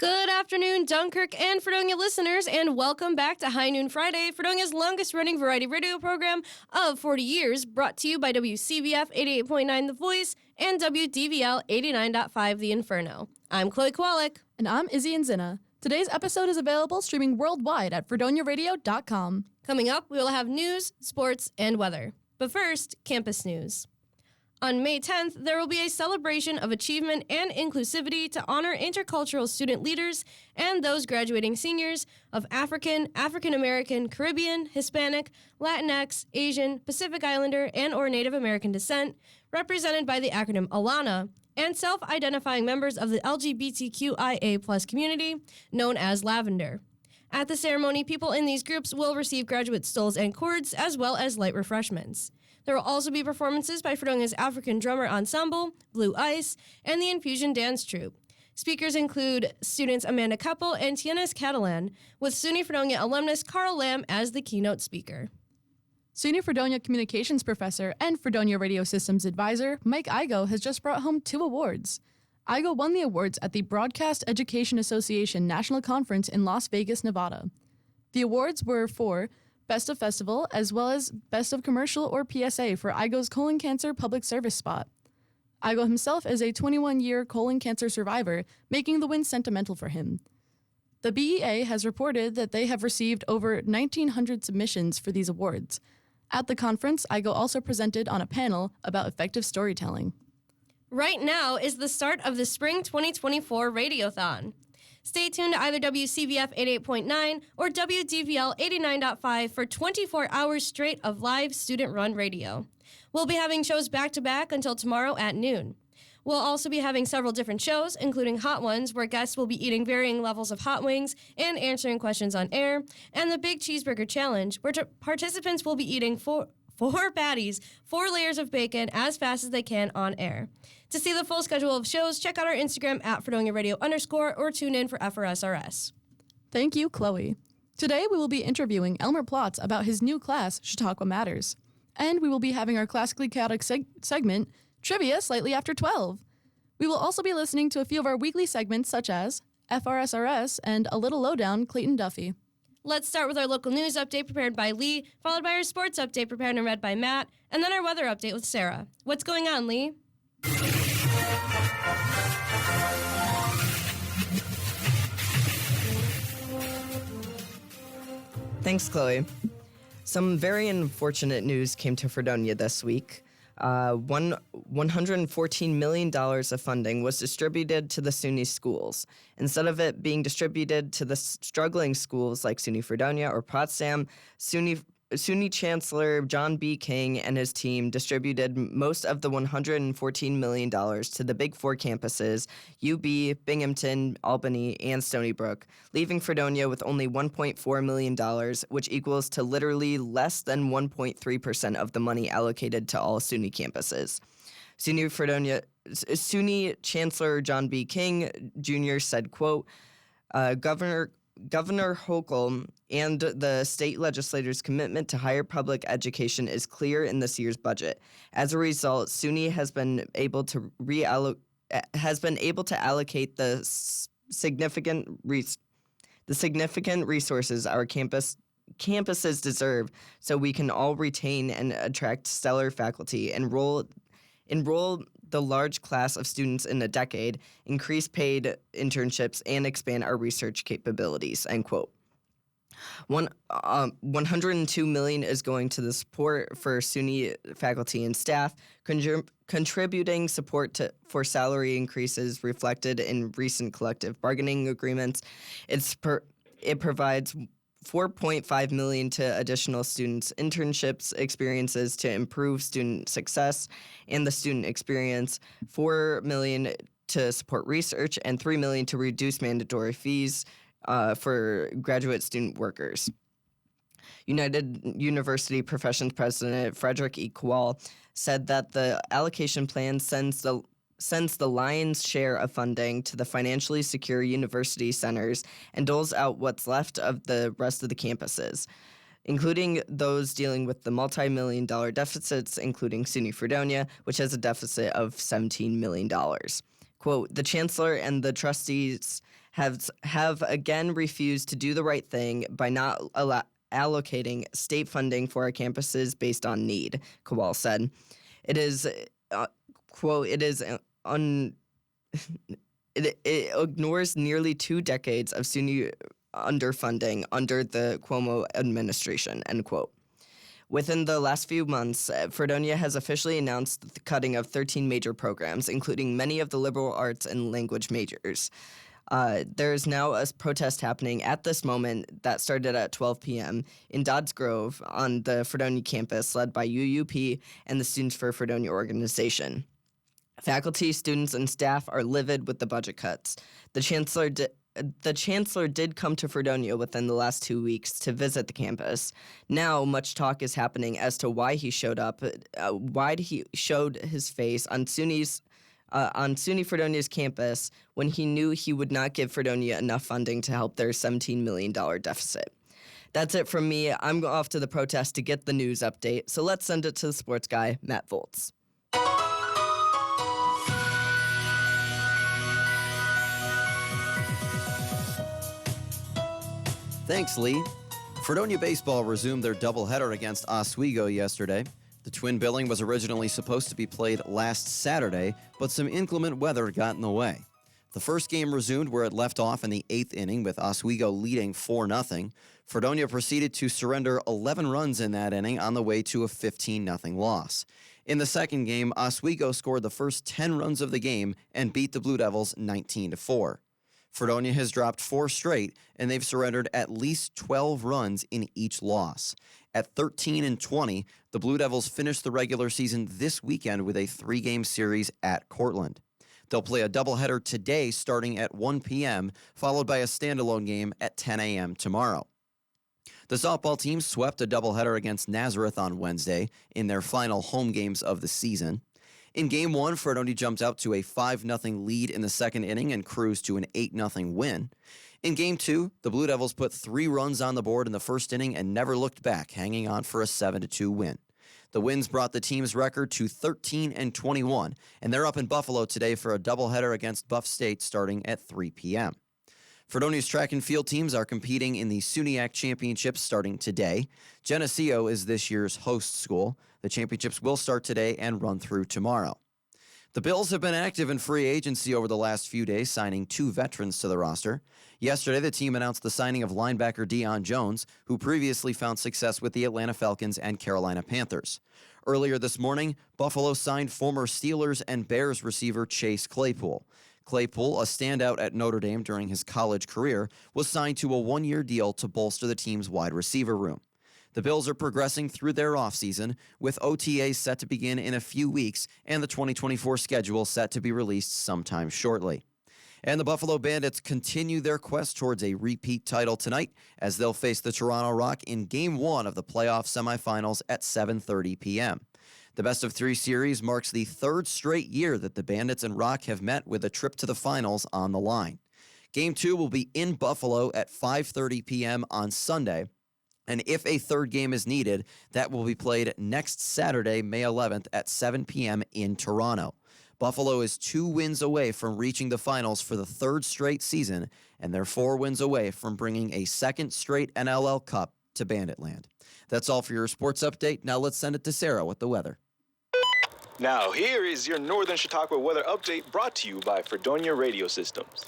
Good afternoon, Dunkirk and Fredonia listeners, and welcome back to High Noon Friday, Fredonia's longest-running variety radio program of 40 years, brought to you by WCBF 88.9 The Voice and WDVL 89.5 The Inferno. I'm Chloe Kowalik. And I'm Izzy Zinna. Today's episode is available streaming worldwide at FredoniaRadio.com. Coming up, we will have news, sports, and weather. But first, campus news. On May 10th, there will be a celebration of achievement and inclusivity to honor intercultural student leaders and those graduating seniors of African, African American, Caribbean, Hispanic, Latinx, Asian, Pacific Islander, and/or Native American descent, represented by the acronym ALANA, and self-identifying members of the LGBTQIA+ community, known as Lavender. At the ceremony, people in these groups will receive graduate stoles and cords, as well as light refreshments. There will also be performances by Fredonia's African Drummer Ensemble, Blue Ice, and the Infusion Dance Troupe. Speakers include students Amanda Keppel and Tienes Catalan, with SUNY Fredonia alumnus Carl Lamb as the keynote speaker. SUNY Fredonia Communications Professor and Fredonia Radio Systems Advisor Mike Igo has just brought home 2 awards. Igo won the awards at the Broadcast Education Association National Conference in Las Vegas, Nevada. The awards were for Best of Festival, as well as Best of Commercial or PSA for Igo's colon cancer public service spot. Igo himself is a 21-year colon cancer survivor, making the win sentimental for him. The BEA has reported that they have received over 1,900 submissions for these awards. At the conference, Igo also presented on a panel about effective storytelling. Right now is the start of the Spring 2024 Radiothon. Stay tuned to either WCBF 88.9 or WDVL 89.5 for 24 hours straight of live student-run radio. We'll be having shows back-to-back until tomorrow at noon. We'll also be having several different shows, including Hot Ones, where guests will be eating varying levels of hot wings and answering questions on air, and the Big Cheeseburger Challenge, where participants will be eating four patties, 4 layers of bacon as fast as they can on air. To see the full schedule of shows, check out our Instagram at Fredonia Radio _ or tune in for FRSRS. Thank you, Chloe. Today we will be interviewing Elmer Plotz about his new class, Chautauqua Matters. And we will be having our classically chaotic segment, Trivia, slightly after 12. We will also be listening to a few of our weekly segments such as FRSRS and A Little Lowdown, Clayton Duffy. Let's start with our local news update prepared by Lee, followed by our sports update prepared and read by Matt, and then our weather update with Sarah. What's going on, Lee? Thanks, Chloe. Some very unfortunate news came to Fredonia this week. $114 million of funding was distributed to the SUNY schools. Instead of it being distributed to the struggling schools like SUNY Fredonia or Potsdam, SUNY Chancellor John B. King and his team distributed most of the $114 million to the Big Four campuses, UB, Binghamton, Albany, and Stony Brook, leaving Fredonia with only $1.4 million, which equals to literally less than 1.3% of the money allocated to all SUNY campuses. SUNY Chancellor John B. King Jr. said, quote, Governor Hochul and the state legislators' commitment to higher public education is clear in this year's budget. As a result, SUNY has been able to allocate the significant resources our campuses deserve, so we can all retain and attract stellar faculty, enroll the large class of students in a decade, increase paid internships, and expand our research capabilities, end quote. $102 million is going to the support for SUNY faculty and staff, contributing support for salary increases reflected in recent collective bargaining agreements. It provides $4.5 million to additional students' internships experiences to improve student success and the student experience, $4 million to support research, and $3 million to reduce mandatory fees for graduate student workers. United University Professions President Frederick E. Kowal said that the allocation plan sends the lion's share of funding to the financially secure university centers and doles out what's left of the rest of the campuses, including those dealing with the multi-million-dollar deficits, including SUNY Fredonia, which has a deficit of $17 million. Quote, the chancellor and the trustees have again refused to do the right thing by not allocating state funding for our campuses based on need, Kowal said. It is, quote, it ignores nearly 2 decades of SUNY underfunding under the Cuomo administration, end quote. Within the last few months, Fredonia has officially announced the cutting of 13 major programs, including many of the liberal arts and language majors. There is now a protest happening at this moment that started at 12 p.m. in Dodds Grove on the Fredonia campus, led by UUP and the Students for Fredonia organization. Faculty, students, and staff are livid with the budget cuts. The chancellor did come to Fredonia within the last 2 weeks to visit the campus. Now, much talk is happening as to why he showed up, why he showed his face on SUNY Fredonia's campus when he knew he would not give Fredonia enough funding to help their $17 million deficit. That's it from me. I'm off to the protest to get the news update, so let's send it to the sports guy, Matt Voltz. Thanks, Lee. Fredonia baseball resumed their doubleheader against Oswego yesterday. The twin billing was originally supposed to be played last Saturday, but some inclement weather got in the way. The first game resumed where it left off in the 8th inning with Oswego leading 4-0. Fredonia proceeded to surrender 11 runs in that inning on the way to a 15-0 loss. In the second game, Oswego scored the first 10 runs of the game and beat the Blue Devils 19-4. Fredonia has dropped 4 straight, and they've surrendered at least 12 runs in each loss. At 13-20, the Blue Devils finished the regular season this weekend with a 3-game series at Cortland. They'll play a doubleheader today starting at 1 p.m., followed by a standalone game at 10 a.m. tomorrow. The softball team swept a doubleheader against Nazareth on Wednesday in their final home games of the season. In Game 1, Fredonia jumped out to a 5-0 lead in the second inning and cruised to an 8-0 win. In Game 2, the Blue Devils put 3 runs on the board in the first inning and never looked back, hanging on for a 7-2 win. The wins brought the team's record to 13-21, and they're up in Buffalo today for a doubleheader against Buff State starting at 3 p.m. Fredonia's track and field teams are competing in the SUNYAC Championships starting today. Geneseo is this year's host school. The championships will start today and run through tomorrow. The Bills have been active in free agency over the last few days, signing 2 veterans to the roster. Yesterday, the team announced the signing of linebacker Deion Jones, who previously found success with the Atlanta Falcons and Carolina Panthers. Earlier this morning, Buffalo signed former Steelers and Bears receiver Chase Claypool. Claypool, a standout at Notre Dame during his college career, was signed to a 1-year deal to bolster the team's wide receiver room. The Bills are progressing through their offseason, with OTAs set to begin in a few weeks and the 2024 schedule set to be released sometime shortly. And the Buffalo Bandits continue their quest towards a repeat title tonight as they'll face the Toronto Rock in Game 1 of the playoff semifinals at 7:30 p.m. The best-of-3 series marks the 3rd straight year that the Bandits and Rock have met with a trip to the finals on the line. Game 2 will be in Buffalo at 5:30 p.m. on Sunday. And if a third game is needed, that will be played next Saturday, May 11th at 7 p.m. in Toronto. Buffalo is 2 wins away from reaching the finals for the 3rd straight season, and they're 4 wins away from bringing a 2nd straight NLL Cup to Banditland. That's all for your sports update. Now let's send it to Sarah with the weather. Now here is your Northern Chautauqua weather update brought to you by Fredonia Radio Systems.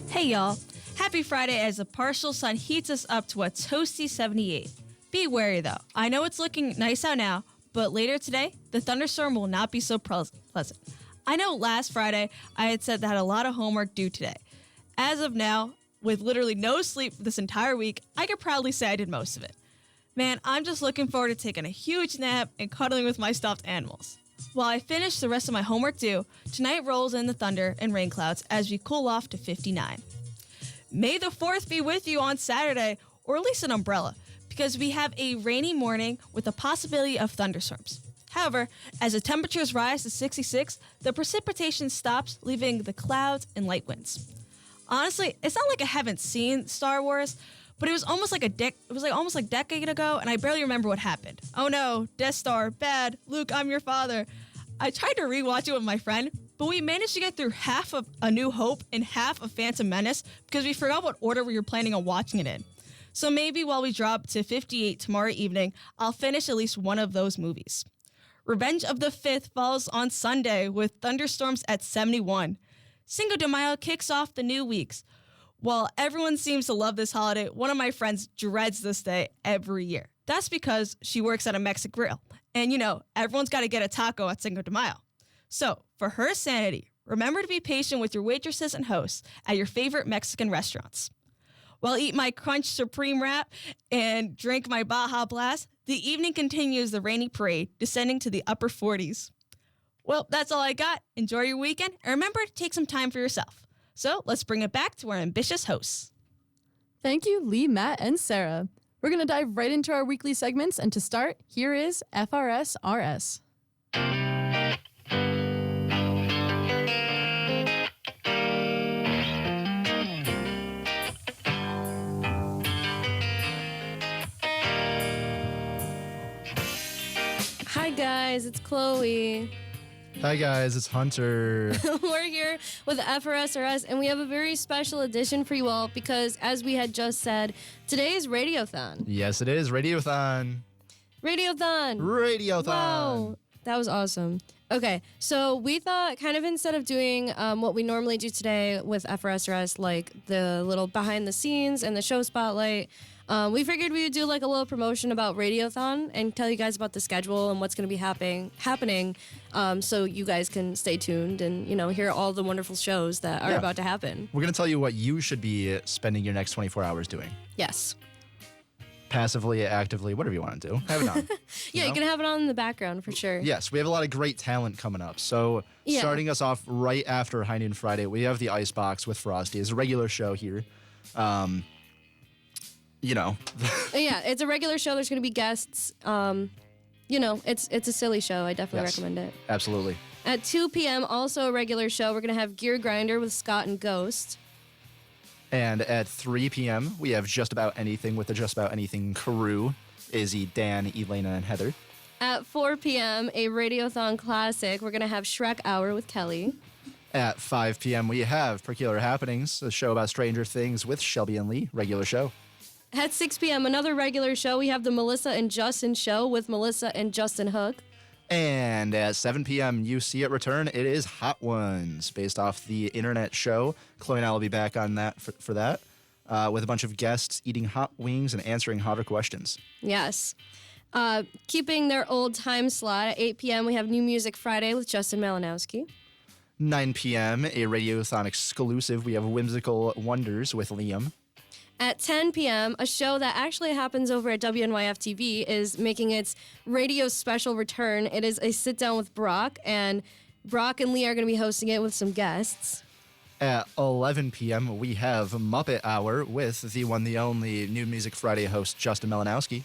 Hey y'all, happy Friday as the partial sun heats us up to a toasty 78. Be wary though, I know it's looking nice out now, but later today, the thunderstorm will not be so pleasant. I know last Friday I had said that I had a lot of homework due today. As of now, with literally no sleep this entire week, I could proudly say I did most of it. Man, I'm just looking forward to taking a huge nap and cuddling with my stuffed animals. While I finish the rest of my homework due, tonight rolls in the thunder and rain clouds as we cool off to 59. May the 4th be with you on Saturday, or at least an umbrella, because we have a rainy morning with a possibility of thunderstorms. However, as the temperatures rise to 66, the precipitation stops, leaving the clouds and light winds. Honestly, it's not like I haven't seen Star Wars, but it was almost like a decade ago, and I barely remember what happened. Oh no, Death Star, bad. Luke, I'm your father. I tried to rewatch it with my friend, but we managed to get through half of A New Hope and half of Phantom Menace because we forgot what order we were planning on watching it in. So maybe while we drop to 58 tomorrow evening, I'll finish at least one of those movies. Revenge of the Fifth falls on Sunday with thunderstorms at 71. Cinco de Mayo kicks off the new weeks. While everyone seems to love this holiday, one of my friends dreads this day every year. That's because she works at a Mexican grill. And everyone's got to get a taco at Cinco de Mayo. So, for her sanity, remember to be patient with your waitresses and hosts at your favorite Mexican restaurants. While I eat my Crunch Supreme wrap and drink my Baja Blast, the evening continues the rainy parade, descending to the upper 40s. Well, that's all I got. Enjoy your weekend, and remember to take some time for yourself. So, let's bring it back to our ambitious hosts. Thank you, Lee, Matt, and Sarah. We're going to dive right into our weekly segments, and to start, here is FRS-RS. Hi guys, it's Chloe. Hi guys, it's Hunter. We're here with FRSRS, and we have a very special edition for you all because, as we had just said, today is Radiothon. Yes, it is Radiothon. Radiothon! Radiothon. Wow, that was awesome. Okay, so we thought kind of instead of doing what we normally do today with FRSRS, like the little behind the scenes and the show spotlight, we figured we would do like a little promotion about Radiothon and tell you guys about the schedule and what's going to be happening, so you guys can stay tuned and hear all the wonderful shows that are about to happen. We're going to tell you what you should be spending your next 24 hours doing. Yes. Passively, actively, whatever you want to do. Have it on. Yeah, you can have it on in the background for sure. Yes, we have a lot of great talent coming up. So starting us off right after High Noon Friday, we have the Icebox with Frosty. It's a regular show here. Yeah, it's a regular show. There's going to be guests. It's a silly show. I definitely recommend it. Absolutely. At 2 p.m., also a regular show, we're going to have Gear Grinder with Scott and Ghost. And at 3 p.m., we have Just About Anything with the Just About Anything crew, Izzy, Dan, Elena, and Heather. At 4 p.m., a Radiothon classic, we're going to have Shrek Hour with Kelly. At 5 p.m., we have Peculiar Happenings, a show about Stranger Things with Shelby and Lee, regular show. At 6 p.m., another regular show, we have the Melissa and Justin show with Melissa and Justin Hook. And at 7 p.m., you see it return. It is Hot Ones, based off the internet show. Chloe and I will be back on that for that, with a bunch of guests eating hot wings and answering hotter questions. Yes. Keeping their old time slot, at 8 p.m., we have New Music Friday with Justin Malinowski. 9 p.m., a Radiothon exclusive. We have Whimsical Wonders with Liam. At 10 p.m., a show that actually happens over at WNYF TV is making its radio special return. It is a sit-down with Brock, and Brock and Lee are going to be hosting it with some guests. At 11 p.m., we have Muppet Hour with the one, the only New Music Friday host, Justin Malinowski.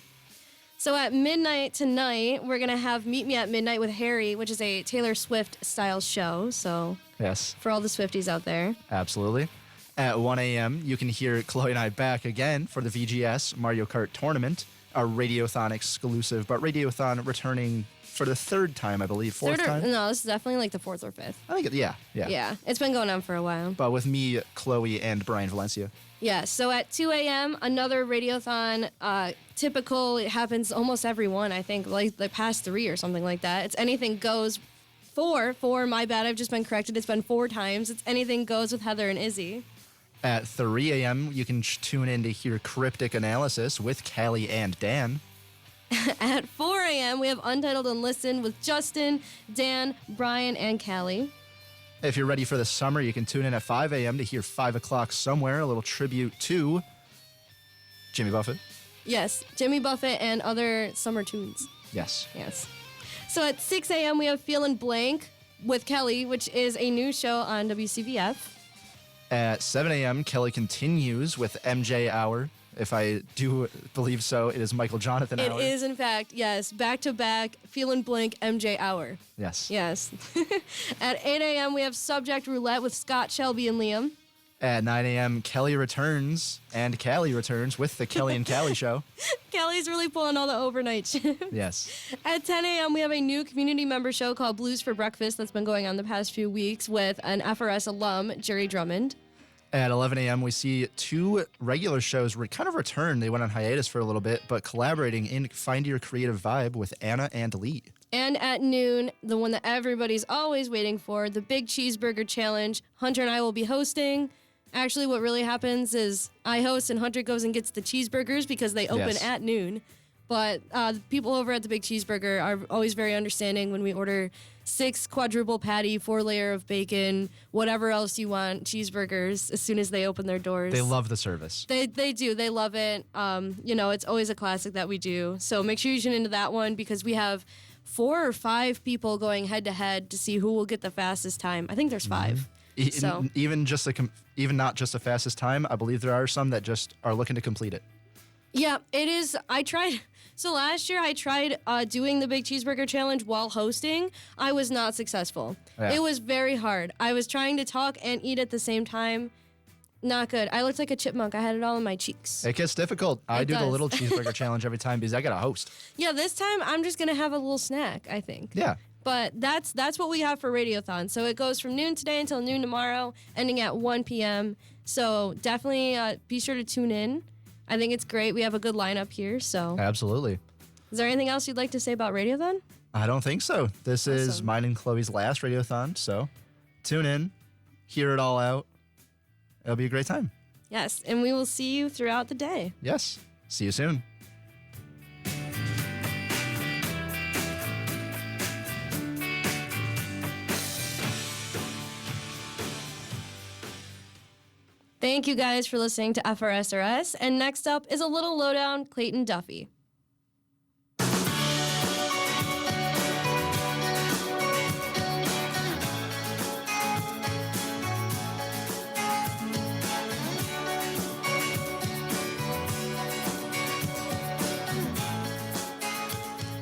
So at midnight tonight, we're going to have Meet Me at Midnight with Harry, which is a Taylor Swift-style show, so Yes, for all the Swifties out there. absolutely. At 1 a.m., you can hear Chloe and I back again for the VGS Mario Kart Tournament, our Radiothon exclusive, but Radiothon returning for the third time, I believe. Fourth time? No, this is definitely like the fourth or fifth. I think, yeah. Yeah, it's been going on for a while. But with me, Chloe, and Brian Valencia. Yeah, so at 2 a.m., another Radiothon, typical, it happens almost every one, I think, like the past 3 or something like that. It's Anything Goes. Four, my bad, I've just been corrected. It's been 4 times. It's Anything Goes with Heather and Izzy. At 3 a.m., you can tune in to hear Cryptic Analysis with Callie and Dan. At 4 a.m., we have Untitled Unlistened with Justin, Dan, Brian, and Callie. If you're ready for the summer, you can tune in at 5 a.m. to hear 5 o'clock somewhere, a little tribute to Jimmy Buffett. Yes, Jimmy Buffett and other summer tunes. Yes. So at 6 a.m., we have Feelin' Blank with Kelly, which is a new show on WCVF. At 7 a.m., Kelly continues with MJ Hour. If I do believe so, it is Michael Jonathan Hour. It is, in fact, yes, back-to-back Feelin' Blank MJ Hour. Yes. Yes. At 8 a.m., we have Subject Roulette with Scott, Shelby, and Liam. At 9 a.m., Kelly returns, and Callie returns with the Kelly and Callie show. Callie's really pulling all the overnight shifts. Yes. At 10 a.m., we have a new community member show called Blues for Breakfast that's been going on the past few weeks with an FRS alum, Jerry Drummond. At 11 a.m., we see two regular shows kind of return. They went on hiatus for a little bit, but collaborating in Find Your Creative Vibe with Anna and Lee. And at noon, the one that everybody's always waiting for, the Big Cheeseburger Challenge. Hunter and I will be hosting. Actually, what really happens is I host and Hunter goes and gets the cheeseburgers because they open at noon. But the people over at the Big Cheeseburger are always very understanding when we order 6 quadruple patty, 4-layer of bacon, whatever else you want, cheeseburgers, as soon as they open their doors. They love the service. They do. They love it. It's always a classic that we do. So make sure you tune into that one because we have 4 or 5 people going head-to-head to see who will get the fastest time. I think there's 5. So Even not just the fastest time, I believe there are some that just are looking to complete it. Yeah, it is. I tried. So last year I tried doing the Big Cheeseburger Challenge while hosting. I was not successful. Yeah. It was very hard. I was trying to talk and eat at the same time. Not good. I looked like a chipmunk. I had it all in my cheeks. It gets difficult. I do the does. little cheeseburger challenge every time because I got to host. Yeah, this time I'm just going to have a little snack, I think. Yeah. But that's what we have for Radiothon. So it goes from noon today until noon tomorrow, ending at 1 p.m. So definitely be sure to tune in. I think it's great. We have a good lineup here. So Absolutely. Is there anything else you'd like to say about Radiothon? I don't think so. This is Awesome. mine and Chloe's last Radiothon, so tune in, hear it all out. It'll be a great time. Yes, and we will see you throughout the day. Yes. See you soon. Thank you guys for listening to FRSRS. And next up is a little lowdown, Clayton Duffy.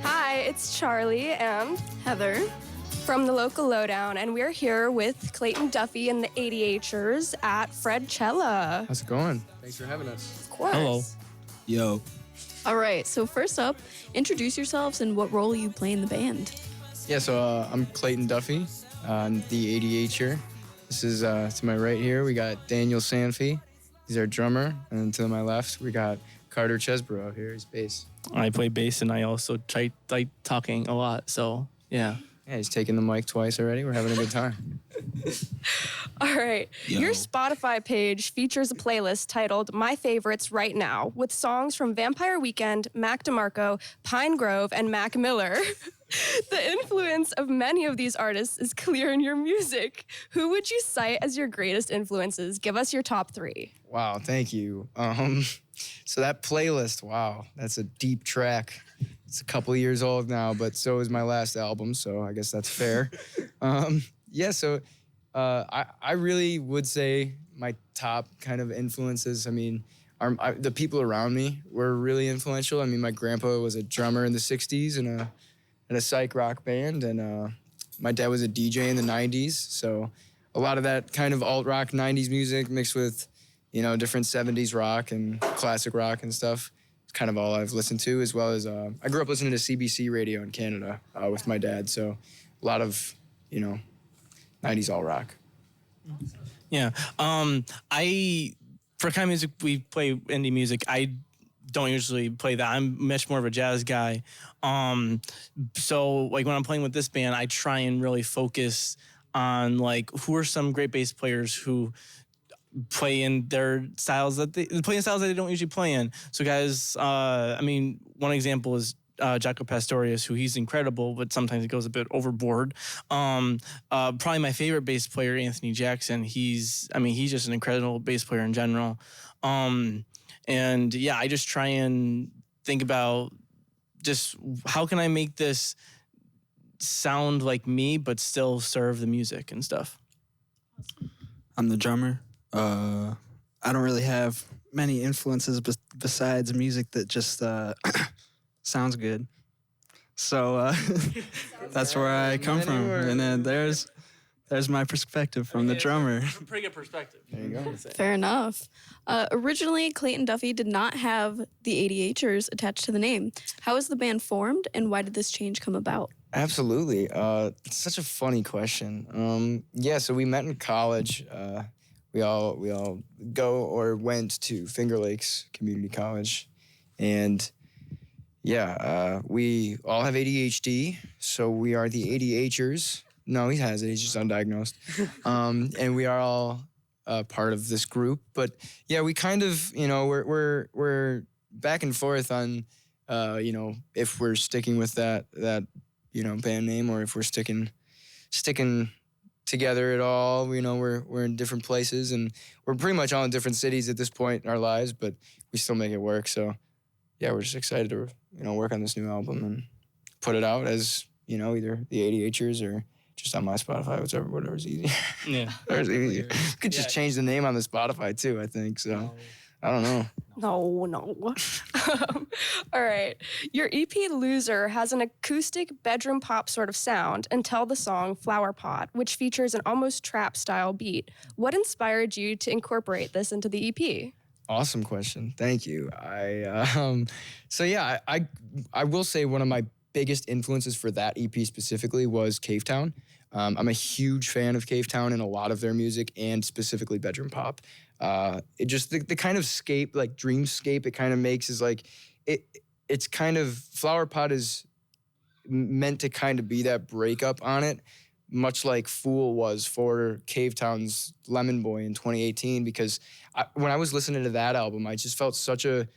Hi, it's Charlie and Heather from the local lowdown, and we're here with Clayton Duffy and the ADHers at Fredcella. How's it going? Thanks for having us. Of course. Hello. Yo. All right, so first up, introduce yourselves and what role you play in the band. Yeah, so I'm Clayton Duffy. I'm the ADHer. This is to my right here, we got Daniel Sanfie. He's our drummer. And to my left, we got Carter Chesborough here. He's bass. I play bass and I also like talking a lot, so yeah. Yeah, he's taken the mic twice already. We're having a good time. All right. Your Spotify page features a playlist titled My Favorites Right Now with songs from Vampire Weekend, Mac DeMarco, Pine Grove, and Mac Miller. The influence of many of these artists is clear in your music. Who would you cite as your greatest influences? Give us your top 3. Wow, thank you. So that playlist, wow, that's a deep track. It's a couple of years old now, but so is my last album, so I guess that's fair. I really would say my top kind of influences, the people around me were really influential. I mean, my grandpa was a drummer in the 60s in a psych rock band, and my dad was a DJ in the 90s, so a lot of that kind of alt-rock 90s music mixed with, different 70s rock and classic rock and stuff. Kind of all I've listened to, as well as I grew up listening to CBC radio in Canada with my dad, so a lot of 90s all rock. Yeah. For kind of music we play indie music, I don't usually play that. I'm much more of a jazz guy. So like when I'm playing with this band, I try and really focus on like who are some great bass players who play in their styles that they don't usually play in. So guys, one example is Jaco Pastorius, who he's incredible, but sometimes it goes a bit overboard. Probably my favorite bass player, Anthony Jackson. He's just an incredible bass player in general. I just try and think about just how can I make this sound like me, but still serve the music and stuff. I'm the drummer. I don't really have many influences besides music that just sounds good. So that's where I come from. And then there's There's my perspective from the drummer. Pretty good perspective. There you go. Fair enough. Originally, Clayton Duffy did not have the ADHers attached to the name. How was the band formed, and why did this change come about? Absolutely. It's such a funny question. Yeah, so we met in college. We all go or went to Finger Lakes Community College, and yeah, we all have ADHD, so we are the ADHers. No, he has it. He's just undiagnosed. And we are all part of this group. But yeah, we kind of, we're back and forth on, if we're sticking with that band name, or if we're sticking together at all. We're in different places, and we're pretty much all in different cities at this point in our lives, but we still make it work. So yeah, we're just excited to work on this new album and put it out as either the ADHers or just on my Spotify, whatever's easy. Yeah. Whatever's easy. We could just change the name on the Spotify too, I think. So I don't know. No. All right. Your EP Loser has an acoustic bedroom pop sort of sound until the song Flower Pot, which features an almost trap style beat. What inspired you to incorporate this into the EP? Awesome question. Thank you. I will say one of my biggest influences for that EP specifically was Cavetown. I'm a huge fan of Cavetown and a lot of their music, and specifically bedroom pop. It just the kind of scape, like dreamscape, it kind of makes is like it's kind of Flower Pot is meant to kind of be that breakup on it, much like Fool was for Cavetown's Lemon Boy in 2018. Because when I was listening to that album, I just felt such a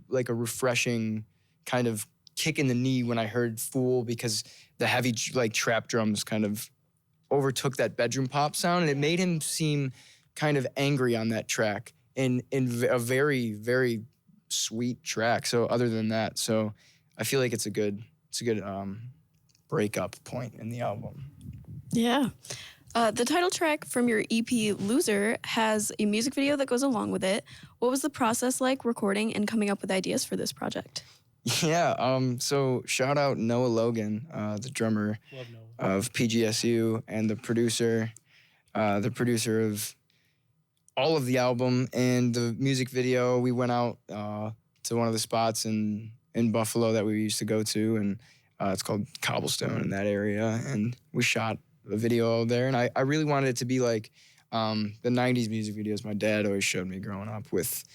like a refreshing kind of kick in the knee when I heard Fool, because the heavy like trap drums kind of overtook that bedroom pop sound, and it made him seem kind of angry on that track in a very, very sweet track. So other than that, so I feel like it's a good breakup point in the album. Yeah. The title track from your EP Loser has a music video that goes along with it. What was the process like recording and coming up with ideas for this project? Yeah, so shout out Noah Logan, the drummer of PGSU and the producer of all of the album and the music video. We went out to one of the spots in Buffalo that we used to go to, and it's called Cobblestone in that area, and we shot a video there, and I really wanted it to be like the 90s music videos my dad always showed me growing up with,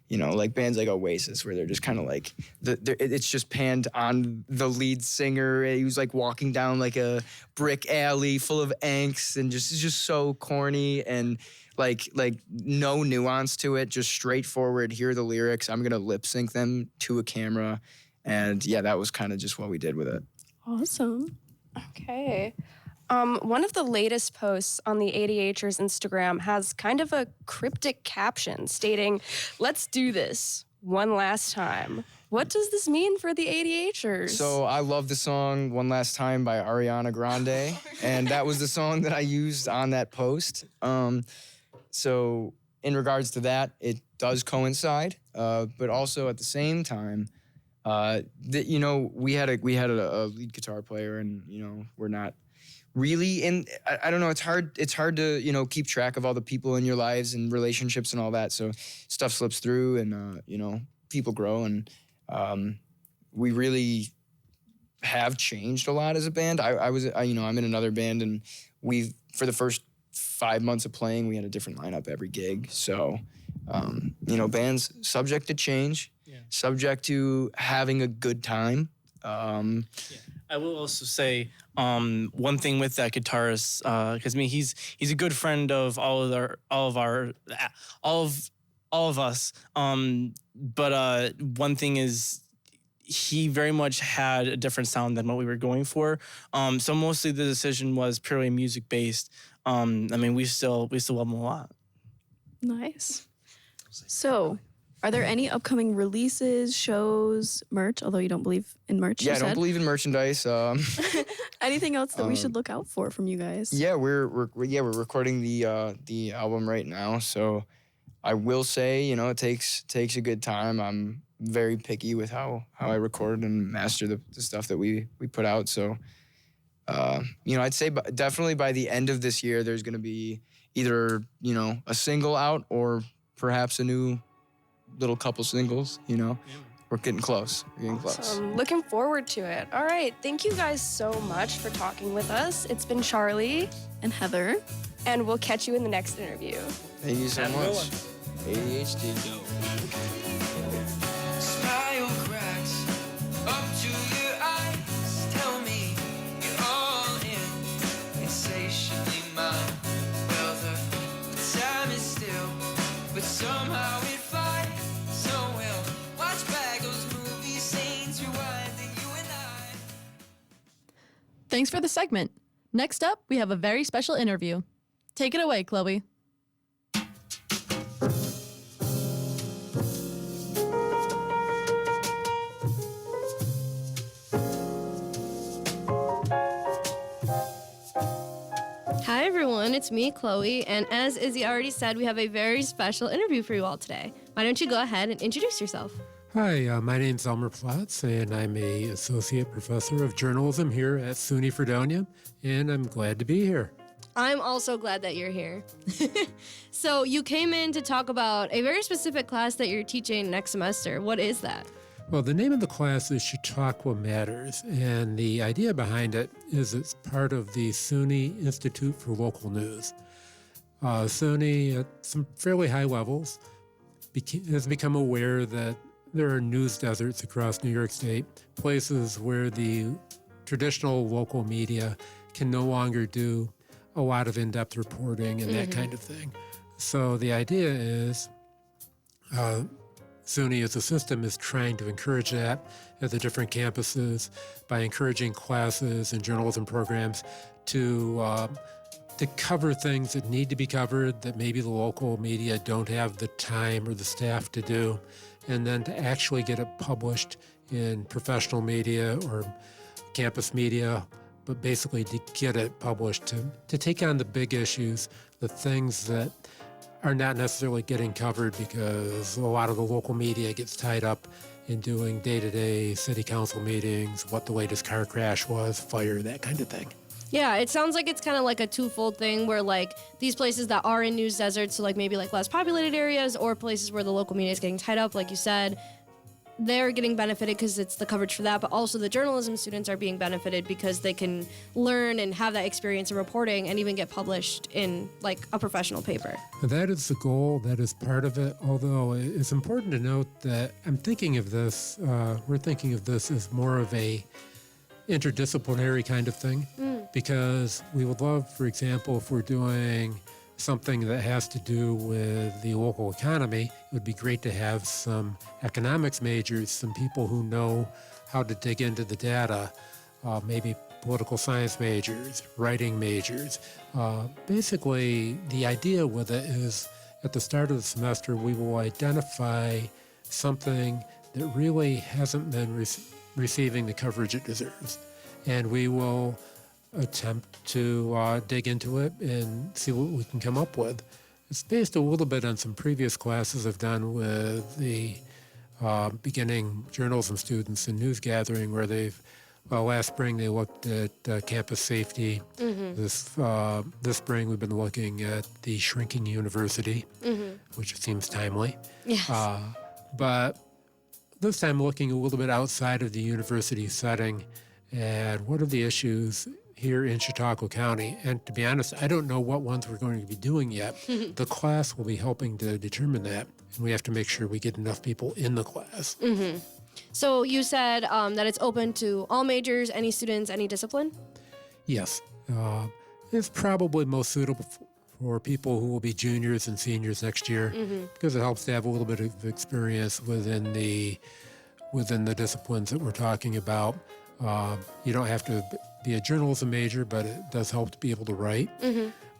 like bands like Oasis, where they're just kind of like, it's just panned on the lead singer. He was like walking down like a brick alley full of angst, and it's just so corny, and like no nuance to it, just straightforward. Here are the lyrics. I'm gonna lip sync them to a camera, and yeah, that was kind of just what we did with it. Awesome. Okay. One of the latest posts on the ADHers Instagram has kind of a cryptic caption stating, "Let's do this one last time." What does this mean for the ADHers? So I love the song One Last Time by Ariana Grande, and that was the song that I used on that post. So in regards to that, it does coincide, but also at the same time, we had a lead guitar player, and we're not really in. I don't know. It's hard to keep track of all the people in your lives and relationships and all that. So stuff slips through, and people grow, and we really have changed a lot as a band. I'm in another band, and for the first 5 months of playing, we had a different lineup every gig. So, bands subject to change, subject to having a good time. I will also say one thing with that guitarist, because he's a good friend of all of us. But one thing is, he very much had a different sound than what we were going for. So mostly the decision was purely music based. We still love him a lot. Nice. So, are there any upcoming releases, shows, merch? Although you don't believe in merch. Yeah, I don't believe in merchandise. Anything else that we should look out for from you guys? Yeah, we're recording the album right now. So I will say, it takes a good time. I'm very picky with how I record and master the stuff that we put out. So I'd say definitely by the end of this year, there's going to be either, a single out or perhaps a new little couple singles, We're getting close. Looking forward to it. All right. Thank you guys so much for talking with us. It's been Charlie and Heather. And we'll catch you in the next interview. Thank you so much. ADHD. Smile cracks up to your eyes. Tell me you're all in, insatiably mine. Well, the time is still, but somehow it flies so well. Watch back those movie scenes, rewinding you and I. Thanks for the segment. Next up, we have a very special interview. Take it away, Chloe. Hi, everyone. It's me, Chloe. And as Izzy already said, we have a very special interview for you all today. Why don't you go ahead and introduce yourself? Hi, my name's Elmer Platz, and I'm a associate professor of journalism here at SUNY Fredonia, and I'm glad to be here. I'm also glad that you're here. So you came in to talk about a very specific class that you're teaching next semester. What is that? Well, the name of the class is Chautauqua Matters, and the idea behind it is it's part of the SUNY Institute for Local News. SUNY, at some fairly high levels, has become aware that there are news deserts across New York State, places where the traditional local media can no longer do a lot of in-depth reporting and that kind of thing. So the idea is SUNY as a system is trying to encourage that at the different campuses by encouraging classes and journalism programs to cover things that need to be covered that maybe the local media don't have the time or the staff to do, and then to actually get it published in professional media or campus media, but basically to get it published, to take on the big issues, the things that are not necessarily getting covered because a lot of the local media gets tied up in doing day-to-day city council meetings, what the latest car crash was, fire, that kind of thing. Yeah, it sounds like it's kind of like a twofold thing where like these places that are in news deserts, so like maybe like less populated areas or places where the local media is getting tied up, like you said, they're getting benefited because it's the coverage for that, but also the journalism students are being benefited because they can learn and have that experience in reporting and even get published in like a professional paper. That is the goal. That is part of it. Although it's important to note that we're thinking of this as more of a interdisciplinary kind of thing, because we would love, for example, if we're doing something that has to do with the local economy, it would be great to have some economics majors, some people who know how to dig into the data, maybe political science majors, writing majors. Basically, the idea with it is at the start of the semester, we will identify something that really hasn't been receiving the coverage it deserves. And we will attempt to dig into it and see what we can come up with. It's based a little bit on some previous classes I've done with the beginning journalism students in news gathering, where last spring they looked at campus safety. This spring we've been looking at the shrinking university, which seems timely. Yes. But this time looking a little bit outside of the university setting and what are the issues here in Chautauqua County. And to be honest, I don't know what ones we're going to be doing yet. The class will be helping to determine that, and we have to make sure we get enough people in the class. So you said that it's open to all majors, any students, any discipline? Yes. It's probably most suitable for people who will be juniors and seniors next year, because it helps to have a little bit of experience within the disciplines that we're talking about. You don't have to be a journalism major, but it does help to be able to write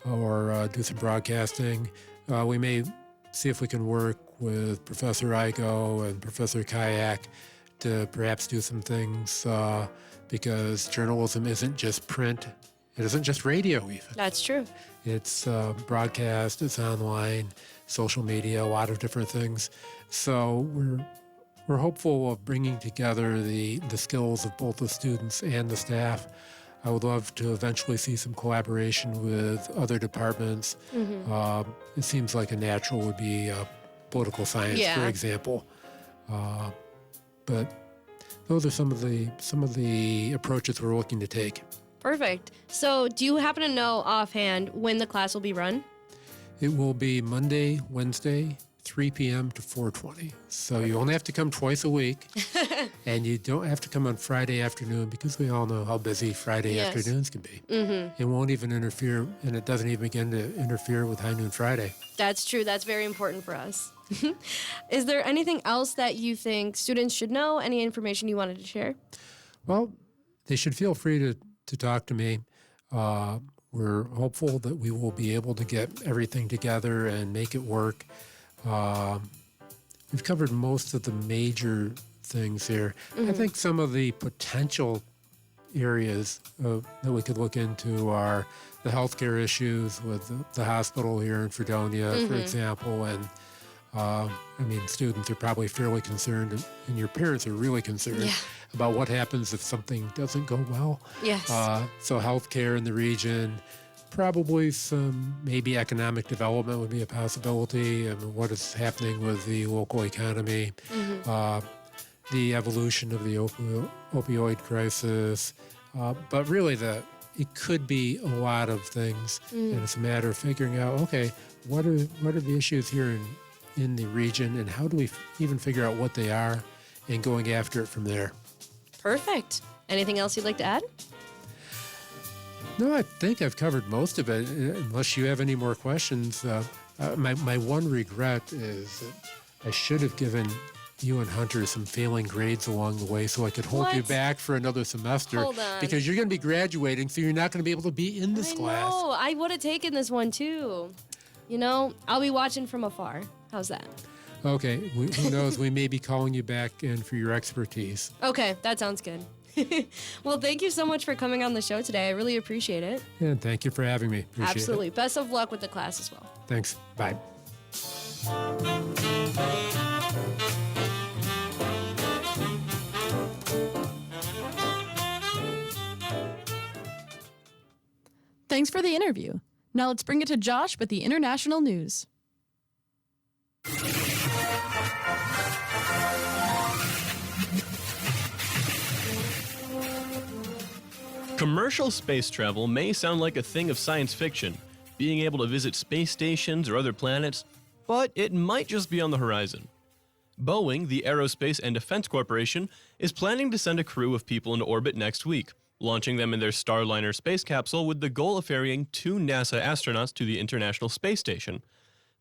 or do some broadcasting. We may see if we can work with Professor Igo and Professor Kayak to perhaps do some things, because journalism isn't just print. It isn't just radio even. That's true. It's broadcast, it's online, social media, a lot of different things. So we're hopeful of bringing together the skills of both the students and the staff I would love to eventually see some collaboration with other departments. It seems like a natural would be political science, for example. But those are some of the approaches we're looking to take. Perfect. So do you happen to know offhand when the class will be run? It will be Monday, Wednesday, 3 p.m. to 4:20. So you only have to come twice a week, and you don't have to come on Friday afternoon because we all know how busy Friday afternoons can be. It won't even interfere, and it doesn't even begin to interfere with High Noon Friday. That's true. That's very important for us. Is there anything else that you think students should know? Any information you wanted to share? Well, they should feel free to talk to me. We're hopeful that we will be able to get everything together and make it work. We've covered most of the major things here. I think some of the potential areas that we could look into are the healthcare issues with the hospital here in Fredonia, for example. And students are probably fairly concerned, and your parents are really concerned about what happens if something doesn't go well. Yes. So healthcare in the region, probably some maybe economic development would be a possibility, and what is happening with the local economy, the evolution of the opioid crisis. But really, it could be a lot of things, and it's a matter of figuring out, okay, what are the issues here in the region, and how do we even figure out what they are, and going after it from there. Perfect. Anything else you'd like to add? No, I think I've covered most of it, unless you have any more questions. My one regret is that I should have given you and Hunter some failing grades along the way so I could hold you back for another semester. Hold on. Because you're going to be graduating, so you're not going to be able to be in this class. No, I would have taken this one too. You know, I'll be watching from afar. How's that? Okay, who knows? We may be calling you back in for your expertise. Okay, that sounds good. Well, thank you so much for coming on the show today. I really appreciate it. And thank you for having me. Appreciate Absolutely. it. Best of luck with the class as well. Thanks. Bye. Thanks for the interview. Now let's bring it to Josh with the international news. Commercial space travel may sound like a thing of science fiction, being able to visit space stations or other planets, but it might just be on the horizon. Boeing, the Aerospace and Defense Corporation, is planning to send a crew of people into orbit next week, launching them in their Starliner space capsule with the goal of ferrying 2 NASA astronauts to the International Space Station.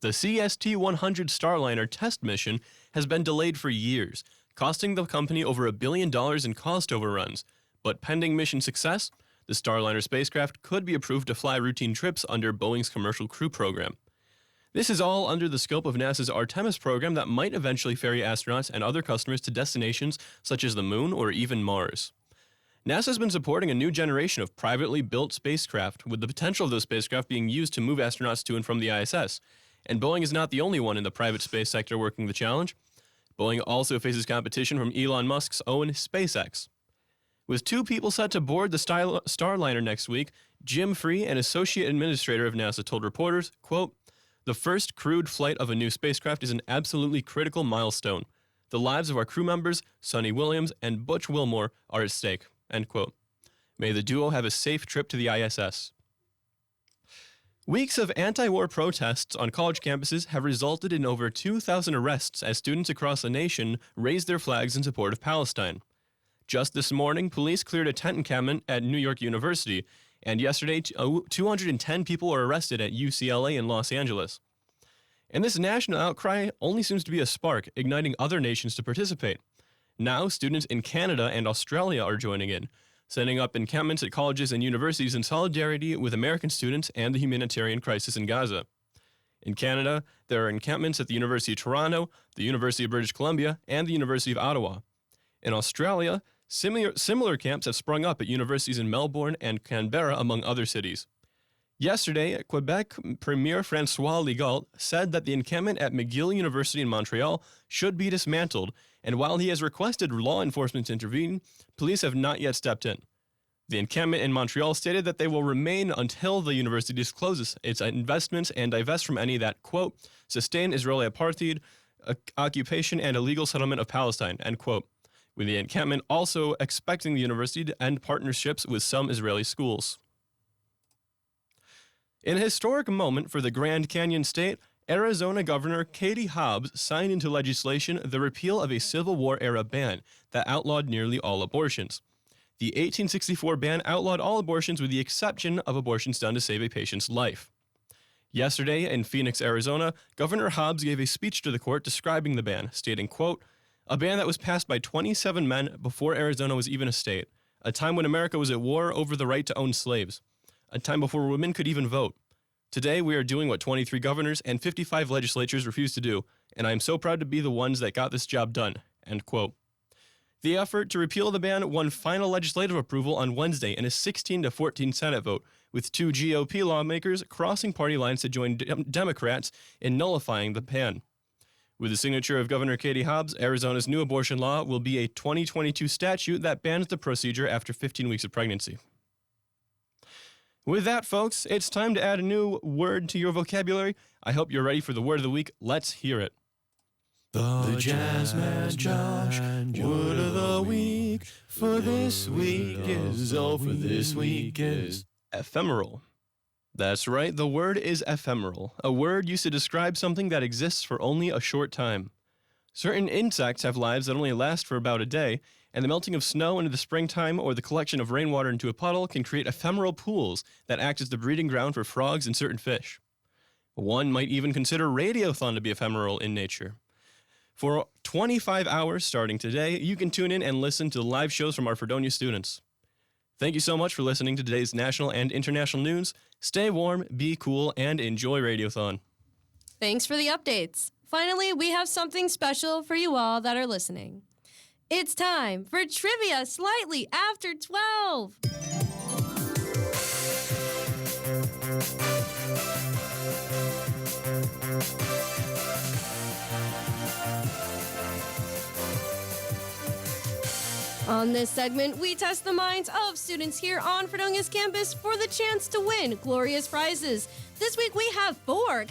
The CST-100 Starliner test mission has been delayed for years, costing the company over $1 billion in cost overruns. But pending mission success, the Starliner spacecraft could be approved to fly routine trips under Boeing's Commercial Crew Program. This is all under the scope of NASA's Artemis program that might eventually ferry astronauts and other customers to destinations such as the Moon or even Mars. NASA's been supporting a new generation of privately built spacecraft, with the potential of those spacecraft being used to move astronauts to and from the ISS. And Boeing is not the only one in the private space sector working the challenge. Boeing also faces competition from Elon Musk's own SpaceX. With 2 people set to board the Starliner next week, Jim Free, an associate administrator of NASA, told reporters, quote, "The first crewed flight of a new spacecraft is an absolutely critical milestone. The lives of our crew members, Sonny Williams and Butch Wilmore, are at stake," end quote. May the duo have a safe trip to the ISS. Weeks of anti-war protests on college campuses have resulted in over 2,000 arrests as students across the nation raised their flags in support of Palestine. Just this morning, police cleared a tent encampment at New York University, and yesterday, 210 people were arrested at UCLA in Los Angeles. And this national outcry only seems to be a spark, igniting other nations to participate. Now, students in Canada and Australia are joining in, setting up encampments at colleges and universities in solidarity with American students and the humanitarian crisis in Gaza. In Canada, there are encampments at the University of Toronto, the University of British Columbia, and the University of Ottawa. In Australia, similar camps have sprung up at universities in Melbourne and Canberra, among other cities. Yesterday, Quebec Premier François Legault said that the encampment at McGill University in Montreal should be dismantled, and while he has requested law enforcement to intervene, police have not yet stepped in. The encampment in Montreal stated that they will remain until the university discloses its investments and divest from any that, quote, sustain Israeli apartheid, occupation, and illegal settlement of Palestine, end quote. With the encampment also expecting the university to end partnerships with some Israeli schools. In a historic moment for the Grand Canyon State, Arizona Governor Katie Hobbs signed into legislation the repeal of a Civil War-era ban that outlawed nearly all abortions. The 1864 ban outlawed all abortions with the exception of abortions done to save a patient's life. Yesterday, in Phoenix, Arizona, Governor Hobbs gave a speech to the court describing the ban, stating, quote, a ban that was passed by 27 men before Arizona was even a state, a time when America was at war over the right to own slaves, a time before women could even vote. Today, we are doing what 23 governors and 55 legislatures refused to do, and I am so proud to be the ones that got this job done, end quote. The effort to repeal the ban won final legislative approval on Wednesday in a 16-14 Senate vote, with 2 GOP lawmakers crossing party lines to join Democrats in nullifying the ban. With the signature of Governor Katie Hobbs, Arizona's new abortion law will be a 2022 statute that bans the procedure after 15 weeks of pregnancy. With that, folks, it's time to add a new word to your vocabulary. I hope you're ready for the word of the week. Let's hear it. The Jazz Man Josh word of the week for this week is ephemeral. That's right, the word is ephemeral, a word used to describe something that exists for only a short time. Certain insects have lives that only last for about a day, and the melting of snow into the springtime or the collection of rainwater into a puddle can create ephemeral pools that act as the breeding ground for frogs and certain fish. One might even consider Radiothon to be ephemeral in nature. For 25 hours starting today, you can tune in and listen to the live shows from our Fredonia students. Thank you so much for listening to today's national and international news. Stay warm, be cool, and enjoy Radiothon. Thanks for the updates. Finally, we have something special for you all that are listening. It's time for Trivia Slightly After 12. On this segment, we test the minds of students here on Fredonia's campus for the chance to win glorious prizes. This week we have 4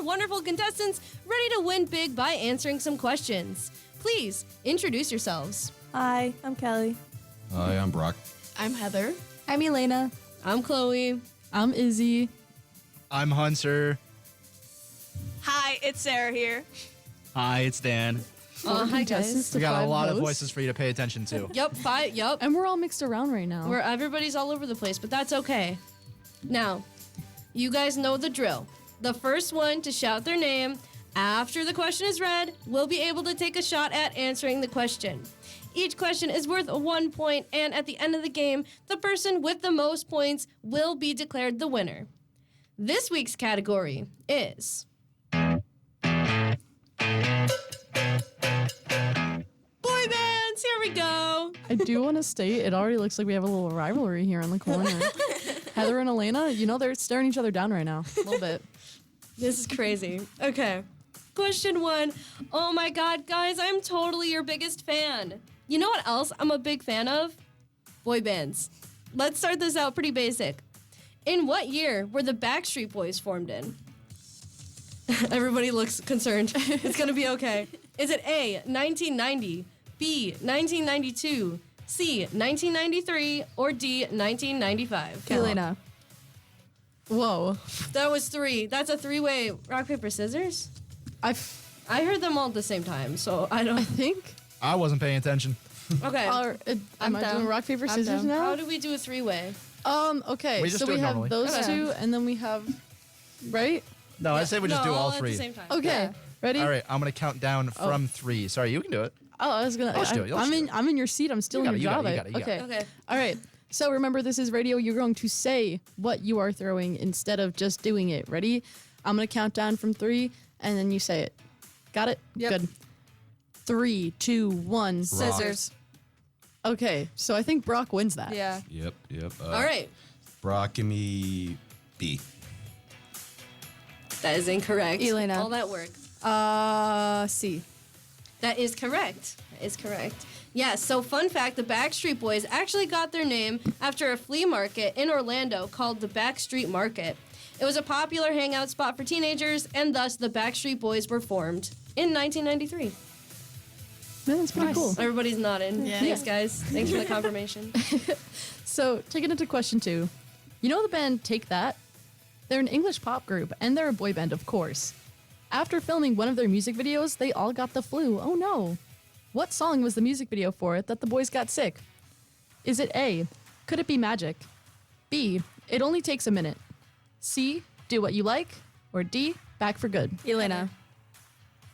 wonderful contestants ready to win big by answering some questions. Please introduce yourselves. Hi, I'm Kelly. Hi, I'm Brock. I'm Heather. I'm Elena. I'm Chloe. I'm Izzy. I'm Hunter. Hi, it's Sarah here. Hi, it's Dan. Hi guys. We got a lot of hosts. voices for you to pay attention to. Yep. And we're all mixed around right now. Where everybody's all over the place, but that's okay. Now, you guys know the drill. The first one to shout their name after the question is read will be able to take a shot at answering the question. Each question is worth 1 point, and at the end of the game, the person with the most points will be declared the winner. This week's category is boy bands. Here we go. I do want to state, it already looks like we have a little rivalry here in the corner. Heather and Elena, you know they're staring each other down right now. A little bit. This is crazy. Okay. Question 1. Oh my god, guys, I'm totally your biggest fan. You know what else I'm a big fan of? Boy bands. Let's start this out pretty basic. In what year were the Backstreet Boys formed in? Everybody looks concerned. It's gonna be okay. Is it A, 1990, B, 1992, C, 1993, or D, 1995? Elena. Whoa. That was 3. That's a 3-way rock, paper, scissors? I heard them all at the same time, so I don't... I think... I wasn't paying attention. Okay. Am I doing rock, paper, scissors now? How do we do a 3-way? Okay, We just so do we it have normally. those Okay. 2, and then we have... Right? No, I say we just do all at 3. the same time. Okay. Yeah. Ready? All right, I'm going to count down from 3. Sorry, you can do it. Oh, I was gonna... Let's do it, let's do I'm in your seat. I'm still You in got your it, job. you got it. Okay. All right. So remember, this is radio. You're going to say what you are throwing instead of just doing it. Ready? I'm going to count down from 3, and then you say it. Got it? Yep. Good. 3, 2, 1. Scissors. Okay, so I think Brock wins that. Yeah. Yep. All right. Brock, give me B. That is incorrect. Elena. All that work. C. That is correct. Yes, so fun fact, the Backstreet Boys actually got their name after a flea market in Orlando called the Backstreet Market. It was a popular hangout spot for teenagers, and thus the Backstreet Boys were formed in 1993. That's pretty cool. Everybody's nodding. Yeah. Thanks, guys. Thanks for the confirmation. So, taking it to question 2. You know the band Take That? They're an English pop group, and they're a boy band, of course. After filming one of their music videos, they all got the flu. Oh no. What song was the music video for it that the boys got sick? Is it A, Could It Be Magic? B, It Only Takes a Minute? C, Do What You Like? Or D, Back for Good? Elena.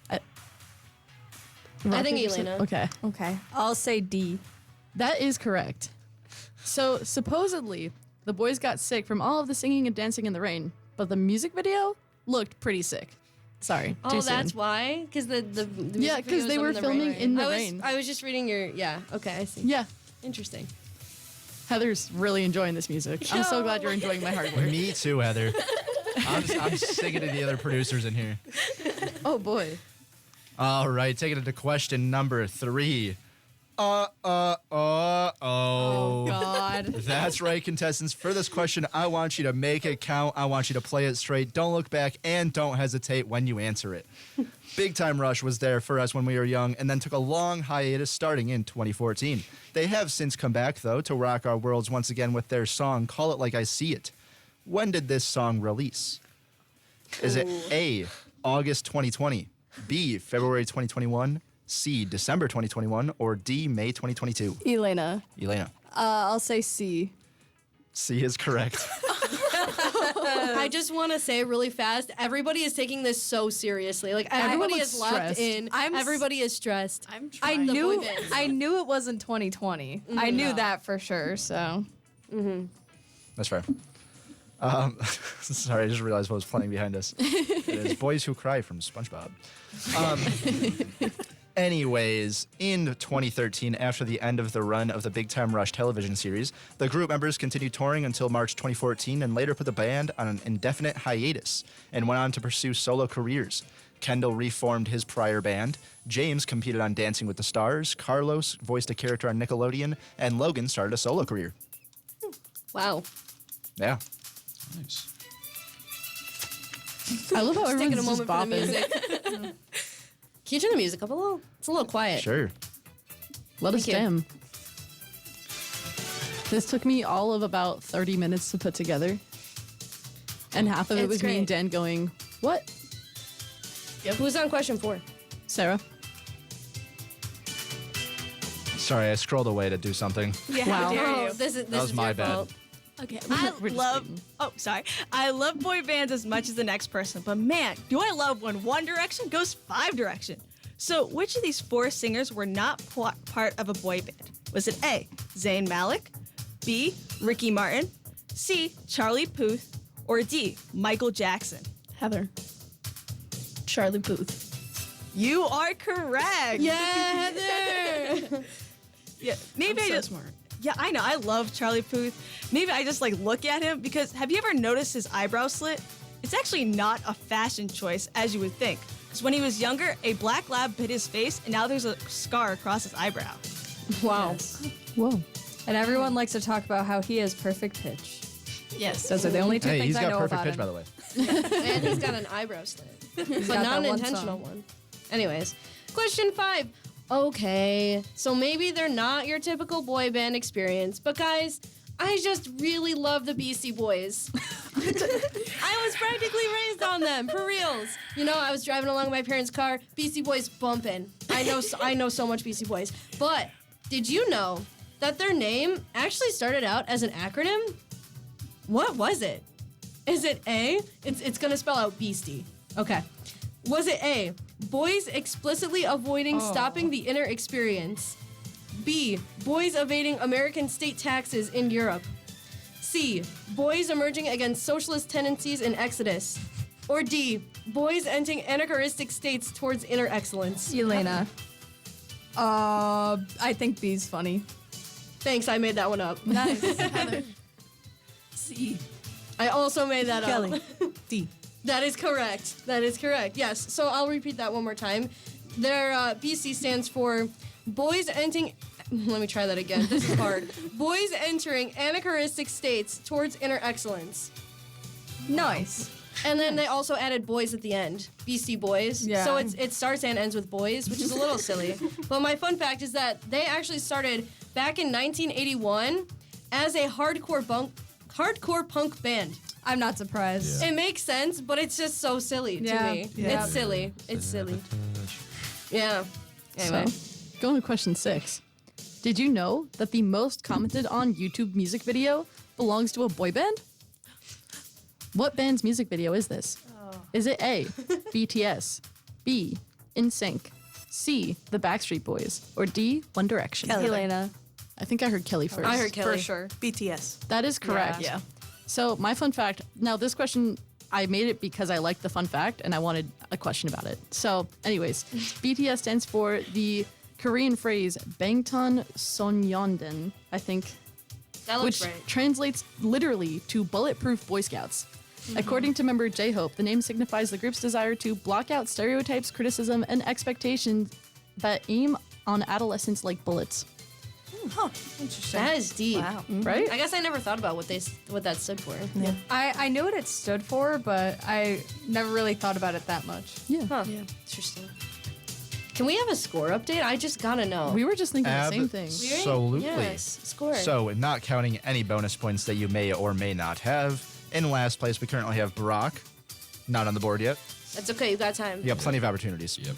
I think Elena. Okay. I'll say D. That is correct. So, supposedly, the boys got sick from all of the singing and dancing in the rain, but the music video looked pretty sick. Sorry. Oh, too soon. that's why? Because the Yeah, because they were filming in the rain. I was just reading your, okay, I see. Yeah. Interesting. Heather's really enjoying this music. I'm so glad you're enjoying my hard work. Me too, Heather. I'm singing to the other producers in here. Oh, boy. All right, taking it to question number 3. Oh, God. That's right, contestants. For this question, I want you to make it count. I want you to play it straight. Don't look back and don't hesitate when you answer it. Big Time Rush was there for us when we were young and then took a long hiatus starting in 2014. They have since come back, though, to rock our worlds once again with their song, Call It Like I See It. When did this song release? Is it A, August 2020, B, February 2021, C, December 2021, or D, May 2022? Elena. I'll say C. C is correct. I just want to say really fast, everybody is taking this so seriously. Like, everybody is locked in. Everybody is stressed. I knew it wasn't 2020. I knew that for sure, so. That's fair. Sorry, I just realized what was playing behind us. It is Boys Who Cry from SpongeBob. Anyways, in 2013, after the end of the run of the Big Time Rush television series, the group members continued touring until March 2014 and later put the band on an indefinite hiatus and went on to pursue solo careers. Kendall reformed his prior band, James competed on Dancing with the Stars, Carlos voiced a character on Nickelodeon, and Logan started a solo career. Wow. Yeah. Nice. I love how Just taking a everyone's just moment for the bopping. music. Can you turn the music up a little? It's a little quiet. Sure. Let us Thank you. jam. This took me all of about 30 minutes to put together. And half of it It's was me and great. Dan going, what? Yep. Who's on question 4? Sarah? Sorry, I scrolled away to do something. Yeah, Wow. how dare you? This That was is my your bad. fault. Okay, We're just waiting. I love boy bands as much as the next person, but man, do I love when One Direction goes 5 Direction. So, which of these 4 singers were not part of a boy band? Was it A, Zayn Malik, B, Ricky Martin, C, Charlie Puth, or D, Michael Jackson? Heather. Charlie Puth. You are correct. Yeah, Heather. Yeah, maybe I'm I so just smart. Yeah, I know. I love Charlie Puth. Maybe I just look at him because have you ever noticed his eyebrow slit? It's actually not a fashion choice as you would think. Because when he was younger, a black lab bit his face and now there's a scar across his eyebrow. Wow. Whoa. And everyone likes to talk about how he has perfect pitch. Yes. Those are the only 2 Hey, things he's I got know perfect about pitch, him. by the way. And he's got an eyebrow slit. But got not that an one intentional song. one. Anyways, question 5. Okay, so maybe they're not your typical boy band experience, but guys, I just really love the Beastie Boys. I was practically raised on them, for reals. You know, I was driving along in my parents' car, Beastie Boys bumping. I know so much Beastie Boys. But did you know that their name actually started out as an acronym? What was it? Is it A? It's gonna spell out Beastie. Okay. Was it A, boys explicitly avoiding stopping the inner experience? B, boys evading American state taxes in Europe? C, boys emerging against socialist tendencies in Exodus? Or D, boys entering anarchistic states towards inner excellence? Elena. I think B's funny. Thanks, I made that one up. Nice. C. I also made that Kelly. up. D. That is correct. Yes. So I'll repeat that one more time. Their BC stands for Boys Entering. Let me try that again. This is hard. Boys entering anachronistic states towards inner excellence. Nice. And then they also added boys at the end. BC Boys. Yeah. So it starts and ends with boys, which is a little silly. But my fun fact is that they actually started back in 1981 as a hardcore punk band. I'm not surprised. It makes sense, but it's just so silly to me. Yeah. It's silly. It's silly. Yeah. Anyway. So, going to question 6. Did you know that the most commented on YouTube music video belongs to a boy band? What band's music video is this? Is it A, BTS, B, NSYNC, C, The Backstreet Boys, or D, One Direction? Elena. I think I heard Kelly first. I heard Kelly. For sure. BTS. That is correct. Yeah. So my fun fact, now this question, I made it because I liked the fun fact and I wanted a question about it. So anyways, BTS stands for the Korean phrase Bangtan Sonyeondan, I think, That looks which right. translates literally to Bulletproof Boy Scouts. According to member J-Hope, the name signifies the group's desire to block out stereotypes, criticism, and expectations that aim on adolescents like bullets. Huh. Interesting. That is deep. Wow. Right? I guess I never thought about what that stood for. Yeah. I knew what it stood for, but I never really thought about it that much. Yeah. Huh. Interesting. Can we have a score update? I just gotta know. We were just thinking the same thing. Absolutely. Yes. Score. So, not counting any bonus points that you may or may not have, in last place we currently have Brock, not on the board yet. That's okay. You got time. You got plenty of opportunities. Yep.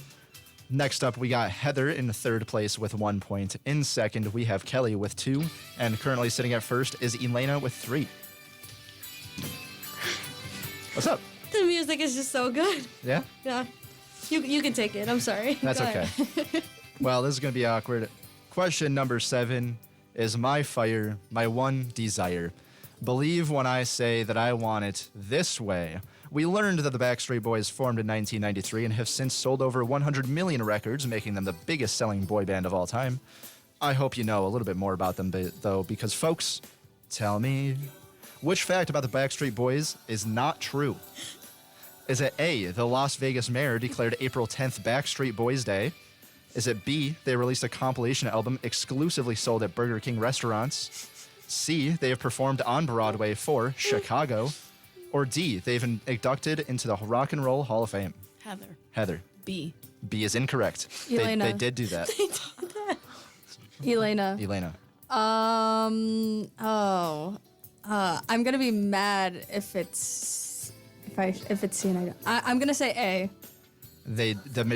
Next up, we got Heather in third place with 1 point. In second, we have Kelly with 2. And currently sitting at first is Elena with 3. What's up? The music is just so good. Yeah? Yeah. You can take it. I'm sorry. That's Go okay. ahead. Well, this is going to be awkward. Question number 7 is my fire, my one desire. Believe when I say that I want it this way. We learned that the Backstreet Boys formed in 1993 and have since sold over 100 million records, making them the biggest selling boy band of all time. I hope you know a little bit more about them, though, because folks, tell me, which fact about the Backstreet Boys is not true? Is it A, the Las Vegas mayor declared April 10th Backstreet Boys Day? Is it B, they released a compilation album exclusively sold at Burger King restaurants? C, they have performed on Broadway for Chicago? Or D, they've been inducted into the Rock and Roll Hall of Fame? Heather. Heather. B. B is incorrect. Elena. They did do that. Elena. Elena. I'm gonna be mad if it's C and I don't. I'm gonna say A. The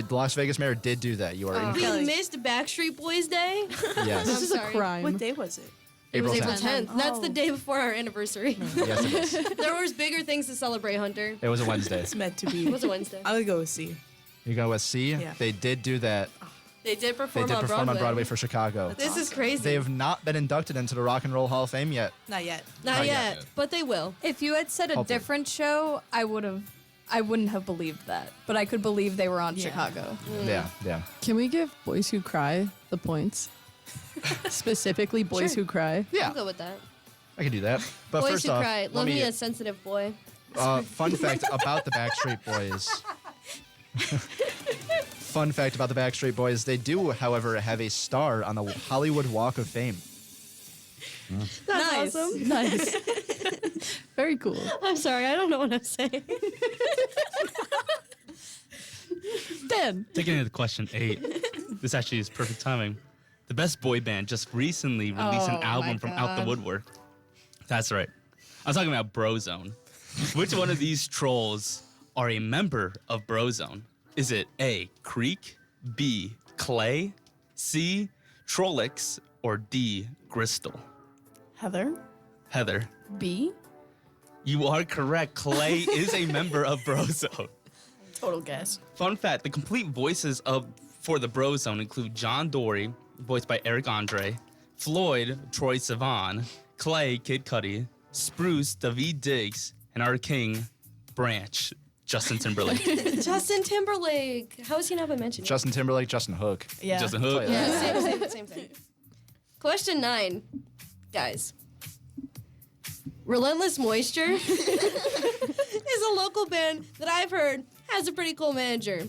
Las Vegas mayor did do that. You are incorrect. We missed Backstreet Boys Day. Yes. This is a crime. What day was it? It was April April 10th. 10th. That's the day before our anniversary. Yes, it is. There was bigger things to celebrate, Hunter. It was a Wednesday. It's meant to be. It was a Wednesday. I would go with C. You go with C? Yeah. They did do that. They did perform, They did perform on Broadway for Chicago. This is crazy. They have not been inducted into the Rock and Roll Hall of Fame yet. Not yet. Not yet, but they will. If you had said a Hopefully. different show, I wouldn't have believed that. But I could believe they were on Chicago. Yeah. Can we give Boys Who Cry the points? Specifically, Boys Sure. Who Cry. Yeah. I'll go with that. I can do that. But Boys first Who off, Cry. let Love me me, a sensitive boy. fun fact about the Backstreet Boys. Fun fact about the Backstreet Boys. They do, however, have a star on the Hollywood Walk of Fame. That's awesome. Nice. Very cool. I'm sorry, I don't know what I'm saying. Dan. Taking it to question 8. This actually is perfect timing. The best boy band just recently released an Oh, album my from Out the God. Woodwork. That's right. I'm talking about Brozone. Which one of these trolls are a member of Brozone? Is it A, Creek, B, Clay, C, Trollix, or D, Gristle? Heather. Heather, B. you are correct. Clay is a member of Brozone. Total guess. Fun fact, the complete voices for the Brozone include John Dory, voiced by Eric Andre, Floyd, Troy Sivan, Clay, Kid Cudi, Spruce, David Diggs, and our king, Branch, Justin Timberlake. Justin Timberlake. How has he not been mentioned? Justin Timberlake, Justin Hook. Yeah. Justin Hook. Yeah, same thing. Question 9, guys. Relentless Moisture is a local band that I've heard has a pretty cool manager.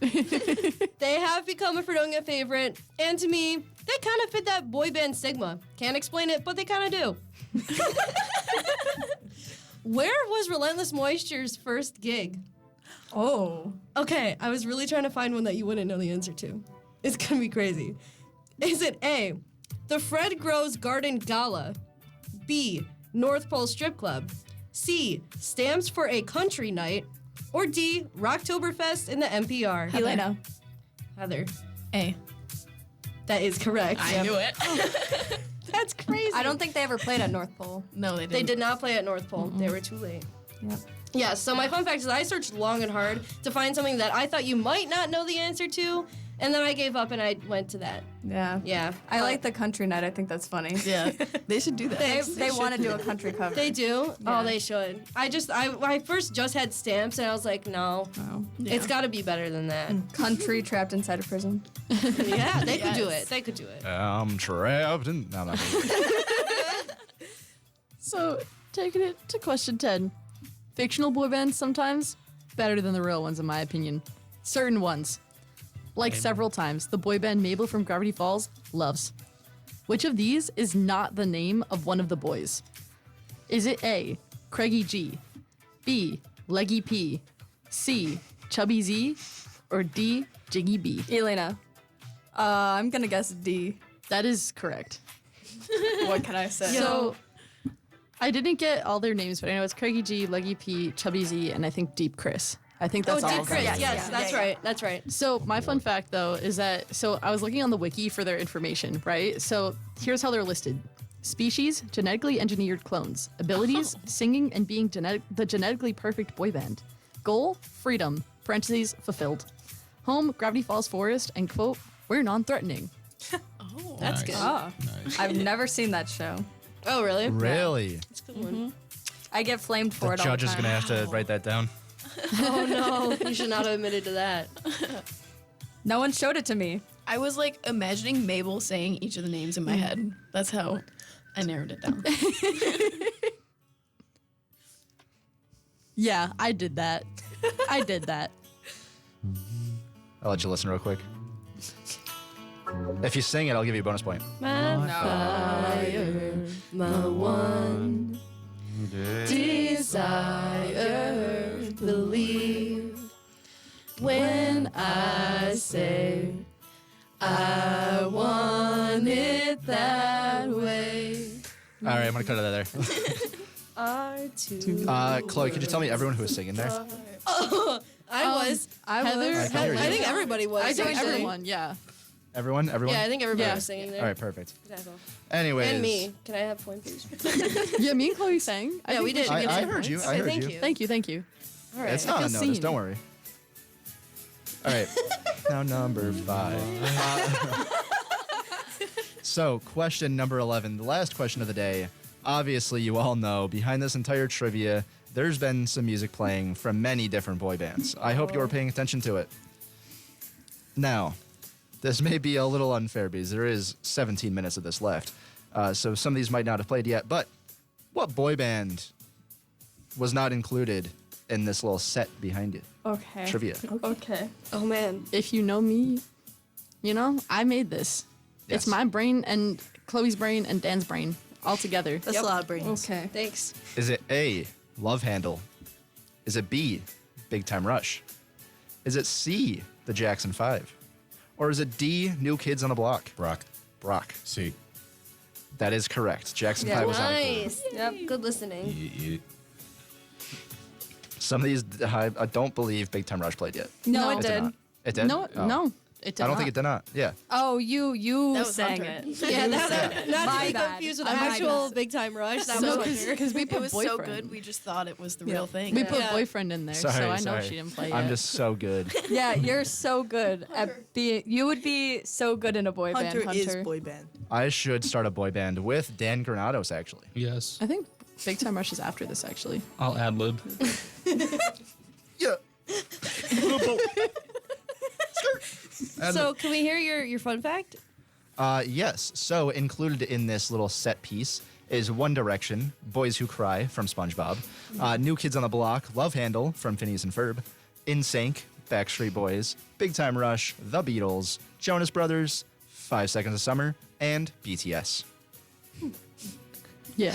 They have become a Fredonia favorite, and to me, they kind of fit that boy band stigma. Can't explain it, but they kind of do. Where was Relentless Moisture's first gig? Oh. Okay, I was really trying to find one that you wouldn't know the answer to. It's gonna be crazy. Is it A, the Fred Groves Garden Gala, B, North Pole Strip Club, C, Stamps for a Country Night, or D, Rocktoberfest in the NPR? Elena. Heather. A. That is correct. I knew it. That's crazy. I don't think they ever played at North Pole. No, they didn't. They did not play at North Pole. They were too late. Yep. Yeah, so my fun fact is I searched long and hard to find something that I thought you might not know the answer to, and then I gave up and I went to that. Yeah. Yeah. I like the country night. I think that's funny. Yeah. They should do that. They want to do a country cover. They do? Yeah. Oh, they should. I first just had Stamps, and I was like, no. It's got to be better than that. Country trapped inside a prison. Yeah, they could do it. They could do it. I'm trapped in... No, no. So, taking it to question 10. Fictional boy bands sometimes better than the real ones, in my opinion. Certain ones. Like several times, the boy band Mabel from Gravity Falls loves. Which of these is not the name of one of the boys? Is it A, Craigie G, B, Leggy P, C, Chubby Z, or D, Jiggy B? Elena. I'm gonna guess D. That is correct. What can I say? So, I didn't get all their names, but I know it's Craigie G, Leggy P, Chubby Z, and I think Deep Chris. I think that's all Deep of them. Chris. Yes, that's right. That's right. So my fun fact though is that I was looking on the wiki for their information, right? So here's how they're listed. Species, genetically engineered clones. Abilities, singing and being the genetically perfect boy band. Goal, freedom, parentheses, fulfilled. Home, Gravity Falls Forest, and quote, we're non-threatening. That's good. Oh. I've never seen that show. Oh, really? Really? That's a good one. I get flamed for The it all the judge is time. going to have to write that down. Oh, no. You should not have admitted to that. No one showed it to me. I was like imagining Mabel saying each of the names in my head. That's how I narrowed it down. Yeah, I did that. I did that. I'll let you listen real quick. If you sing it, I'll give you a bonus point. My fire, my one desire, believe when I say I want it that way. All right, I'm going to cut it there. Chloe, could you tell me everyone who was singing there? Oh, I was. Heather. I can hear you. I think everybody was. I think actually. everyone, yeah. Everyone? Yeah, I think everybody Yeah. was singing there. All right, perfect. Exactly. Anyways. And me. Can I have point, please? Yeah, me and Chloe sang. Yeah, we did. should get I some heard you. points. I heard thank you. you. Thank you, thank you. All right. It's not feel unnoticed. seen. Don't worry. All right. Now number 5. So, question number 11, the last question of the day. Obviously, you all know, behind this entire trivia, there's been some music playing from many different boy bands. I hope you are paying attention to it. Now, this may be a little unfair because there is 17 minutes of this left. So some of these might not have played yet, but what boy band was not included in this little set behind you? Okay. Trivia. Okay. Oh, man. If you know me, you know, I made this. Yes. It's my brain and Chloe's brain and Dan's brain all together. That's a lot of brains. Okay. Thanks. Is it A, Love Handle? Is it B, Big Time Rush? Is it C, The Jackson 5? Or is it D, New Kids on the Block? Brock. C. That is correct. Jackson Yeah. 5 was not included. Nice. Yep. Good listening. Some of these, I don't believe Big Time Rush played yet. No, No. it It did. not. It did? No, Oh. no, it did I don't not. think it did not. Yeah. Oh, you That was sang Hunter. it. Yeah, not My to be bad. confused with My actual bad. Big Time Rush. That No, was because we It put was boyfriend. so good, we just thought it was the real thing. We put Yeah. boyfriend in there, Sorry, so I know sorry. she didn't play I'm yet. just so good. Yeah, you're so good at being. You would be so good in a boy Hunter band. is Hunter. boy band. I should start a boy band with Dan Granados, actually. Yes. I think Big Time Rush is after this, actually. I'll ad lib. Yeah. So, can we hear your fun fact? Yes. So included in this little set piece is One Direction, Boys Who Cry from SpongeBob, New Kids on the Block, Love Handle from Phineas and Ferb, In Sync, Backstreet Boys, Big Time Rush, The Beatles, Jonas Brothers, 5 Seconds of Summer, and BTS. Yeah.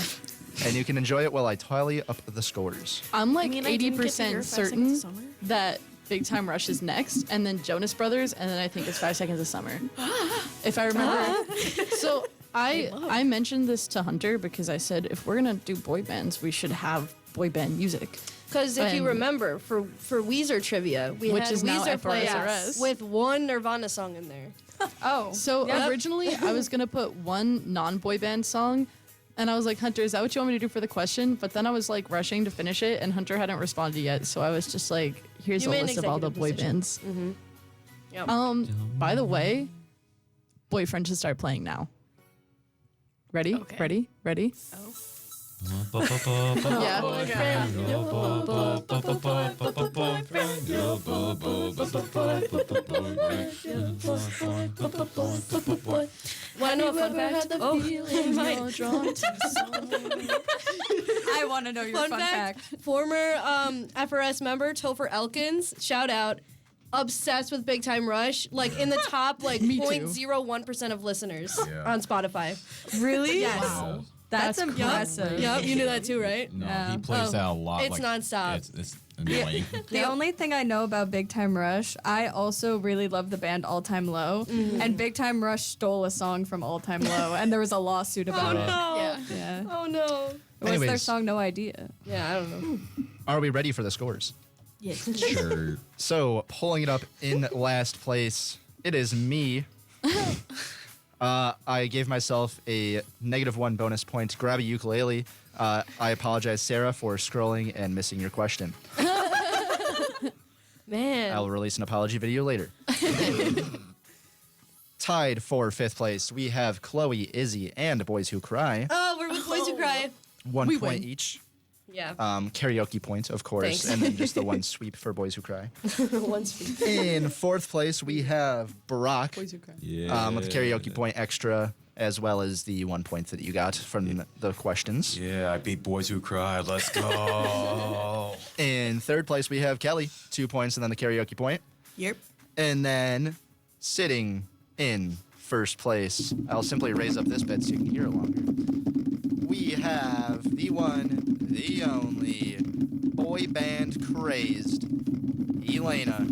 And you can enjoy it while I tally up the scores. I'm like I didn't get to hear 80% 5 Seconds certain of Summer. that Big Time Rush is next, and then Jonas Brothers, and then I think it's 5 Seconds of Summer. If I remember. So I mentioned this to Hunter because I said if we're gonna do boy bands, we should have boy band music. Because if you And- remember, for Weezer trivia, we Which had is now Weezer play FRSRS. with one Nirvana song in there. So Yep. originally I was gonna put one non-boy band song, and I was like, Hunter, is that what you want me to do for the question? But then I was like rushing to finish it, and Hunter hadn't responded yet, so I was just like, here's You a made an list of all the boy executive bands. Mm-hmm. Yep. By the way, Boyfriend should start playing now. Ready? Okay. Ready? Ready? Yeah. Want to know a fun fact? Oh, I want to know your fun fact. Former FRS member Topher Elkins, shout out, obsessed with Big Time Rush, like in the top like Me too. 0.01% of listeners on Spotify. Really? Yes. Wow. That's impressive. Yep, you knew that too, right? No, he plays that a lot. It's nonstop. It's annoying. The only thing I know about Big Time Rush, I also really love the band All Time Low, and Big Time Rush stole a song from All Time Low, and there was a lawsuit about it. no. Yeah. Oh no. It was their Anyways. song No Idea. Yeah, I don't know. Are we ready for the scores? Yes. Sure. So, pulling it up in last place, it is me. I gave myself a -1 bonus point. Grab a ukulele. I apologize, Sarah, for scrolling and missing your question. Man. I'll release an apology video later. Tied for 5th place, we have Chloe, Izzy, and Boys Who Cry. Oh, we're with Boys Who Cry. 1 We point win. each. Yeah. Karaoke point, of course, Thanks. and then just the one sweep for Boys Who Cry. One speed. In 4th place, we have Barack Yeah. with the karaoke point extra, as well as the 1 point that you got from the questions. Yeah, I beat Boys Who Cry. Let's go. In 3rd place, we have Kelly, 2 points, and then the karaoke point. Yep. And then sitting in 1st place, I'll simply raise up this bit so you can hear it longer. We have the one, the only, boy band crazed, Elena.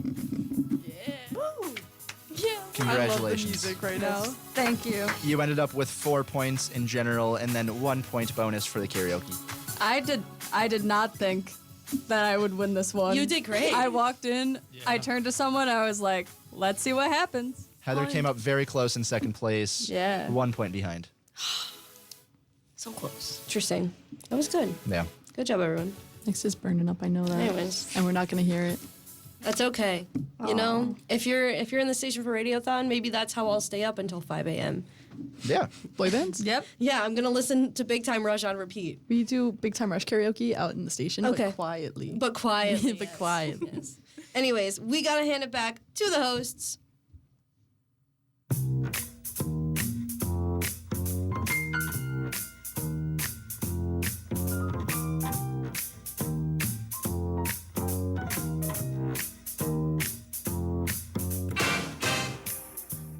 Congratulations. right now. Thank you. You ended up with 4 points in general, and then 1 point bonus for the karaoke. I did not think that I would win this one. You did great. I walked in, I turned to someone, I was like, let's see what happens. Heather came up very close in 2nd place. Yeah. 1 point behind. So close. Interesting. That was good. Yeah. Good job, everyone. Next is burning up, I know that. Anyways. And we're not gonna hear it. That's okay. You know, if you're in the station for Radiothon, maybe that's how I'll stay up until 5 a.m. Yeah. Boy bands? Yep. Yeah, I'm gonna listen to Big Time Rush on repeat. We do Big Time Rush karaoke out in the station, Okay. but quietly. But quietly. But yes. quietly. Yes. Anyways, we gotta hand it back to the hosts.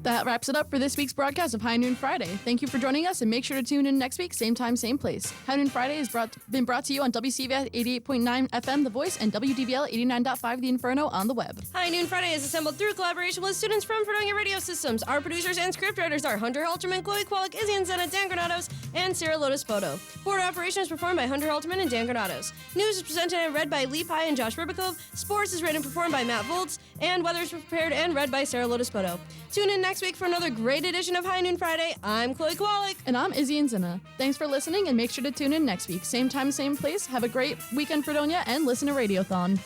That wraps it up for this week's broadcast of High Noon Friday. Thank you for joining us, and make sure to tune in next week, same time, same place. High Noon Friday has been brought to you on WCVS 88.9 FM, The Voice, and WDVL 89.5 The Inferno on the web. High Noon Friday is assembled through collaboration with students from Fredonia Radio Systems. Our producers and scriptwriters are Hunter Halterman, Chloe Kwolek, Izzy and Zena, Dan Granados, and Sarah Lotus Poto. Board operation is performed by Hunter Halterman and Dan Granados. News is presented and read by Lee Pye and Josh Rubikov. Sports is written and performed by Matt Voltz, and weather is prepared and read by Sarah Lotus Poto. Tune in next week for another great edition of High Noon Friday. I'm Chloe Kwolek. And I'm Izzy and Zena. Thanks for listening, and make sure to tune in next week, same time, same place. Have a great weekend, Fredonia, and listen to Radiothon.